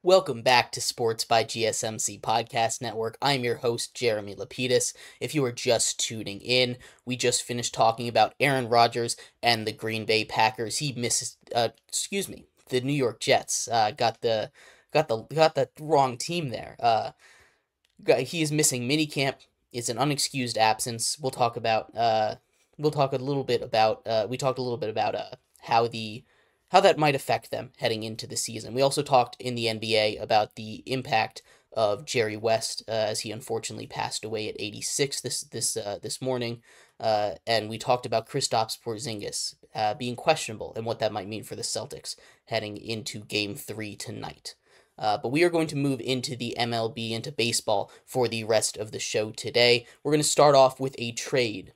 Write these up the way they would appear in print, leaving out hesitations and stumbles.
Welcome back to Sports by GSMC Podcast Network. I'm your host, Jeremy Lapidus. If you are just tuning in, we just finished talking about Aaron Rodgers and the Green Bay Packers. The New York Jets. Got the wrong team there. He is missing minicamp. It's an unexcused absence. We talked a little bit about how that might affect them heading into the season. We also talked in the NBA about the impact of Jerry West as he unfortunately passed away at 86 this morning, and we talked about Kristaps Porzingis being questionable and what that might mean for the Celtics heading into Game 3 tonight. But we are going to move into the MLB, into baseball, for the rest of the show today. We're going to start off with a trade.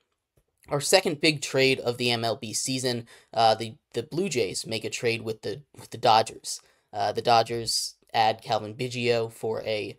Our second big trade of the MLB season, the Blue Jays make a trade with the Dodgers. The Dodgers add Calvin Biggio for a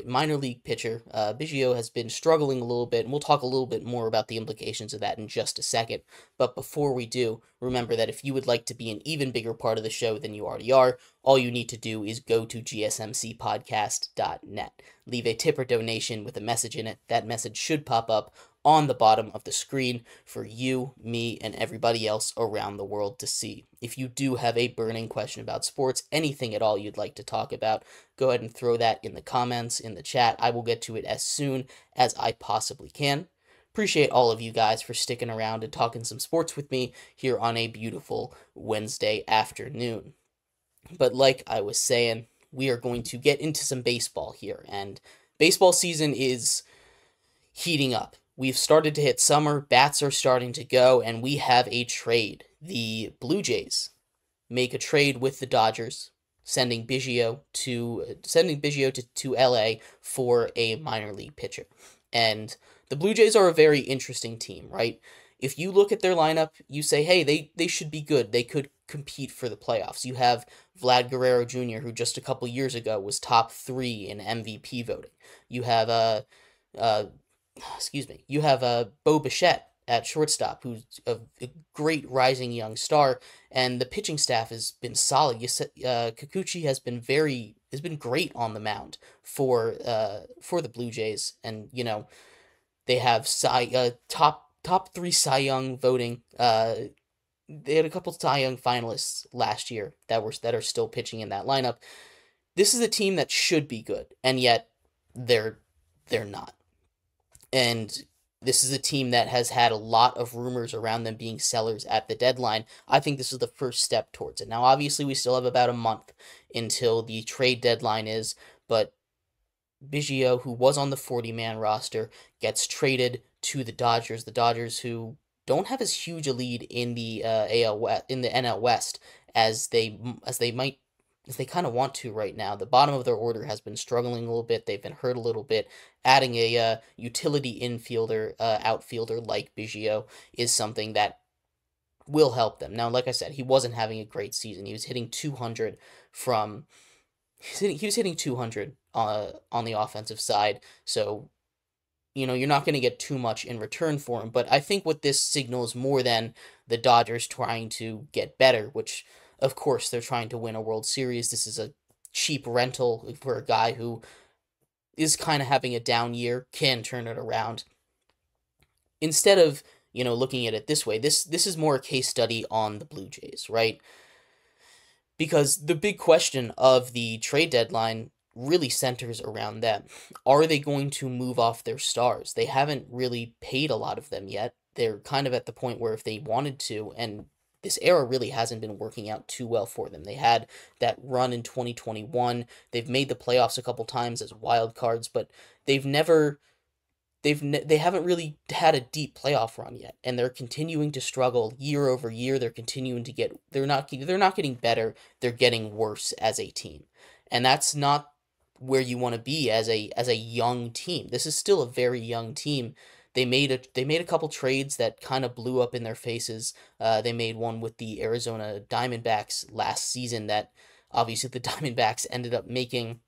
minor league pitcher. Biggio has been struggling a little bit, and we'll talk a little bit more about the implications of that in just a second. But before we do, remember that if you would like to be an even bigger part of the show than you already are, all you need to do is go to gsmcpodcast.net. Leave a tip or donation with a message in it. That message should pop up on the bottom of the screen for you, me, and everybody else around the world to see. If you do have a burning question about sports, anything at all you'd like to talk about, go ahead and throw that in the comments, in the chat. I will get to it as soon as I possibly can. Appreciate all of you guys for sticking around and talking some sports with me here on a beautiful Wednesday afternoon. But like I was saying, we are going to get into some baseball here, and baseball season is heating up. We've started to hit summer, bats are starting to go, and we have a trade. The Blue Jays make a trade with the Dodgers, sending Biggio to LA for a minor league pitcher. And the Blue Jays are a very interesting team, right? If you look at their lineup, you say, hey, they should be good. They could compete for the playoffs. You have Vlad Guerrero Jr., who just a couple years ago was top 3 in MVP voting. You have Bo Bichette at shortstop, who's a great rising young star, and the pitching staff has been solid. Kikuchi has been great on the mound for the Blue Jays, and they have top 3 Cy Young voting. They had a couple Cy Young finalists last year that are still pitching in that lineup. This is a team that should be good, and yet they're not. And this is a team that has had a lot of rumors around them being sellers at the deadline. I think this is the first step towards it. Now, obviously, we still have about a month until the trade deadline is, but Biggio, who was on the 40-man roster, gets traded to the Dodgers. The Dodgers, who don't have as huge a lead in the NL West as they kind of want to right now. The bottom of their order has been struggling a little bit. They've been hurt a little bit. Adding a utility outfielder like Biggio is something that will help them. Now, like I said, he wasn't having a great season. He was hitting 200 on the offensive side. So, you're not going to get too much in return for him. But I think what this signals more than the Dodgers trying to get better, which, of course, they're trying to win a World Series. This is a cheap rental for a guy who is kind of having a down year, can turn it around. Instead of, looking at it this way, this is more a case study on the Blue Jays, right? Because the big question of the trade deadline really centers around them. Are they going to move off their stars? They haven't really paid a lot of them yet. They're kind of at the point where if they wanted to, and this era really hasn't been working out too well for them. They had that run in 2021. They've made the playoffs a couple times as wild cards, but they haven't really had a deep playoff run yet, and they're continuing to struggle year over year. They're not getting better. They're getting worse as a team, and that's not where you want to be as a young team. This is still a very young team. They made a couple trades that kind of blew up in their faces. They made one with the Arizona Diamondbacks last season that obviously the Diamondbacks ended up making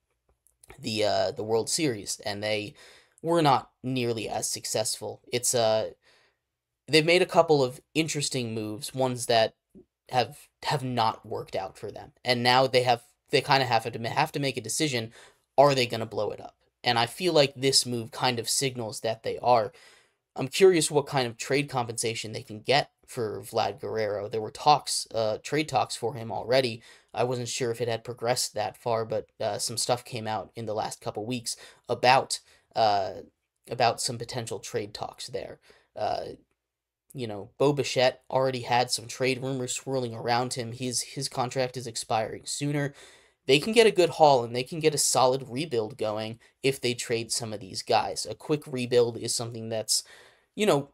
the World Series, and they were not nearly as successful. They've made a couple of interesting moves, ones that have not worked out for them, and now they have they kind of have to make a decision. Are they going to blow it up? And I feel like this move kind of signals that they are. I'm curious what kind of trade compensation they can get for Vlad Guerrero. There were trade talks for him already. I wasn't sure if it had progressed that far, but some stuff came out in the last couple weeks uh, about some potential trade talks there. Uh, Bo Bichette already had some trade rumors swirling around him. His contract is expiring sooner. They can get a good haul and they can get a solid rebuild going if they trade some of these guys. A quick rebuild is something that's, you know,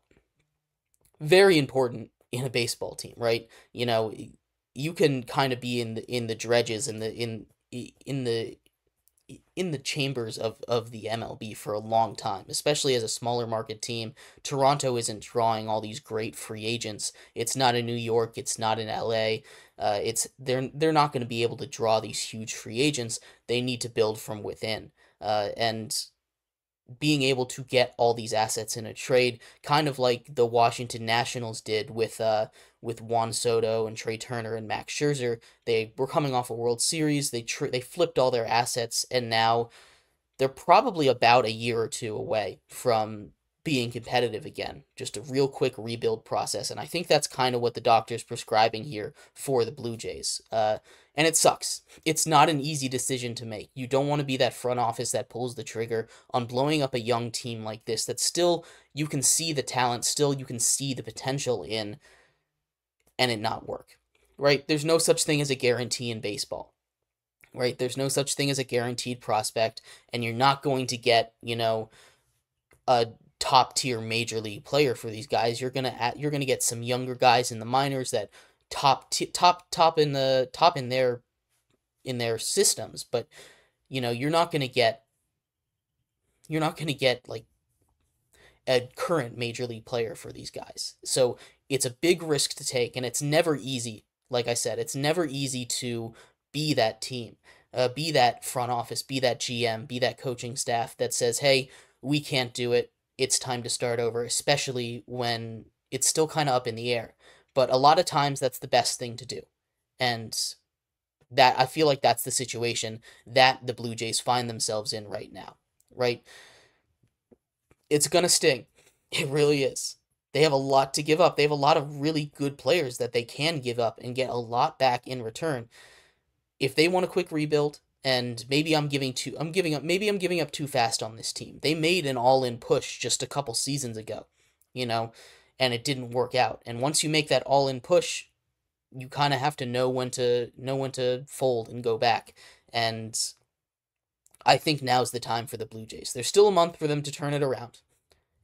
very important in a baseball team, right? You can kind of be in the dredges in the chambers of the MLB for a long time, especially as a smaller market team. Toronto isn't drawing all these great free agents. It's not in New York. It's not in LA. They're not going to be able to draw these huge free agents. They need to build from within. And being able to get all these assets in a trade, kind of like the Washington Nationals did with Juan Soto and Trey Turner and Max Scherzer. They were coming off a World Series. They flipped all their assets, and now they're probably about a year or two away from being competitive again. Just a real quick rebuild process, and I think that's kind of what the doctor's prescribing here for the Blue Jays. And it sucks. It's not an easy decision to make. You don't want to be that front office that pulls the trigger on blowing up a young team like this that still you can see the talent, still you can see the potential in, and it not work, right? There's no such thing as a guarantee in baseball, right? There's no such thing as a guaranteed prospect, and you're not going to get, a top tier major league player for these guys. You're gonna get some younger guys in the minors that top in their systems, but you're not gonna get like a current major league player for these guys. So it's a big risk to take, and it's never easy. Like I said, it's never easy to be that team, be that front office, be that GM, be that coaching staff that says, hey, we can't do it. It's time to start over, especially when it's still kind of up in the air. But a lot of times that's the best thing to do. And I feel like that's the situation that the Blue Jays find themselves in right now, right? It's going to sting. It really is. They have a lot to give up. They have a lot of really good players that they can give up and get a lot back in return. If they want a quick rebuild, and maybe I'm giving up too fast on this team. They made an all-in push just a couple seasons ago, and it didn't work out. And once you make that all-in push, you kind of have to know when to fold and go back. And I think now's the time for the Blue Jays. There's still a month for them to turn it around.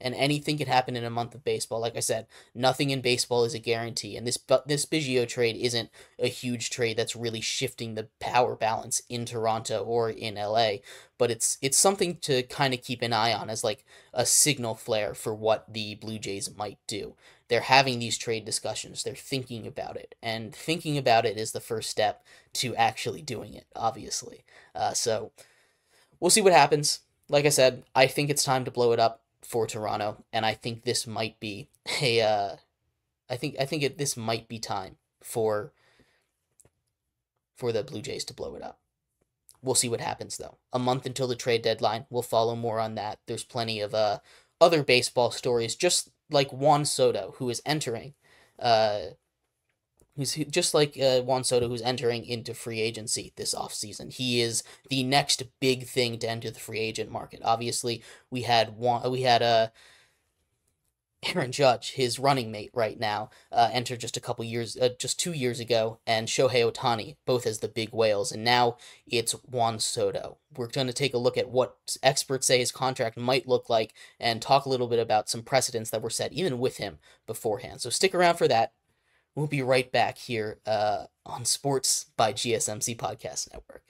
And anything can happen in a month of baseball. Like I said, nothing in baseball is a guarantee. And this Biggio trade isn't a huge trade that's really shifting the power balance in Toronto or in LA. But it's something to kind of keep an eye on as like a signal flare for what the Blue Jays might do. They're having these trade discussions. They're thinking about it. And thinking about it is the first step to actually doing it, obviously. So we'll see what happens. Like I said, I think it's time to blow it up for Toronto, and I think this might be this might be time for the Blue Jays to blow it up. We'll see what happens though. A month until the trade deadline. We'll follow more on that. There's plenty of other baseball stories, just like Juan Soto, who is entering who's entering into free agency this offseason. He is the next big thing to enter the free agent market. Obviously, we had Aaron Judge, his running mate right now, entered just 2 years ago, and Shohei Ohtani, both as the big whales, and now it's Juan Soto. We're going to take a look at what experts say his contract might look like, and talk a little bit about some precedents that were set even with him beforehand. So stick around for that. We'll be right back here on Sports by GSMC Podcast Network.